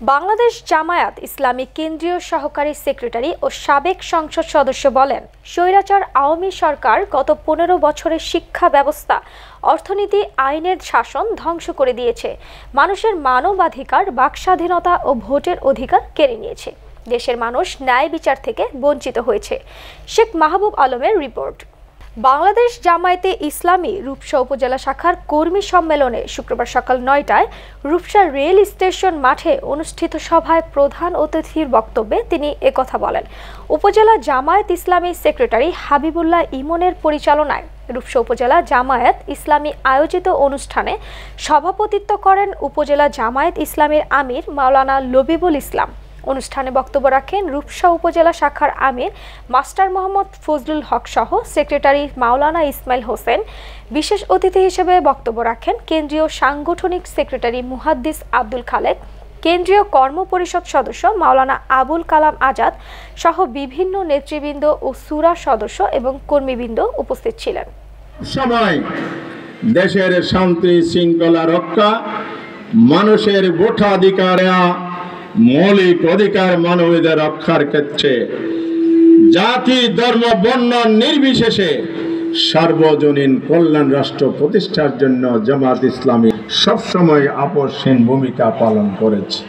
বাংলাদেশ জামায়াত ইসলামী কেন্দ্রীয় সহকারী সেক্রেটারি ও সাবেক সংসদ সদস্য বলেন, স্বৈরাচার আওয়ামী সরকার গত ১৫ বছরের শিক্ষা ব্যবস্থা, অর্থনীতি, আইনের শাসন ধ্বংস করে দিয়েছে। মানুষের মানবাধিকার, বাকস্বাধীনতা ও ভোটের অধিকার কেড়ে নিয়েছে। দেশের মানুষ ন্যায় বিচার থেকে বঞ্চিত হয়েছে। শেখ মাহবুব আলমের রিপোর্ট। বাংলাদেশ জামায়াতে ইসলামী রূপসা উপজেলা শাখার কর্মী সম্মেলনে শুক্রবার সকাল ৯টায় রূপসা রেল স্টেশন মাঠে অনুষ্ঠিত সভায় প্রধান অতিথির বক্তব্যে তিনি একথা বলেন। উপজেলা জামায়াত ইসলামী সেক্রেটারি হাবিবুল্লাহ ইমনের পরিচালনায় রূপসা উপজেলা জামায়াত ইসলামী আয়োজিত অনুষ্ঠানে সভাপতিত্ব করেন উপজেলা জামায়াত ইসলামীর আমির মাওলানা লবিবুল ইসলাম। অনুষ্ঠানে বক্তব্য রাখেন রূপসা উপজেলা শাখার আমির মাস্টার মোহাম্মদ ফজলুল হক সহ সেক্রেটারি মাওলানা ইসমাইল হোসেন। বিশেষ অতিথি হিসেবে বক্তব্য রাখেন কেন্দ্রীয় সাংগঠনিক সেক্রেটারি মুহাদ্দিস আব্দুল খালেক, কেন্দ্রীয় কর্ম পরিষদ সদস্য মাওলানা আবুল কালাম আজাদ সহ বিভিন্ন নেতৃবৃন্দ ও সুরা সদস্য এবং কর্মীবৃন্দ উপস্থিত ছিলেন। সময় দেশের শান্তি শৃঙ্খলা রক্ষা, মানুষের ভোটাধিকার, মৌলিক অধিকার মানবীদের রক্ষার ক্ষেত্রে জাতি, ধর্ম, বর্ণ নির্বিশেষে সার্বজনীন কল্যাণ রাষ্ট্র প্রতিষ্ঠার জন্য জামায়াত ইসলামী সবসময় আপসহীন ভূমিকা পালন করেছে।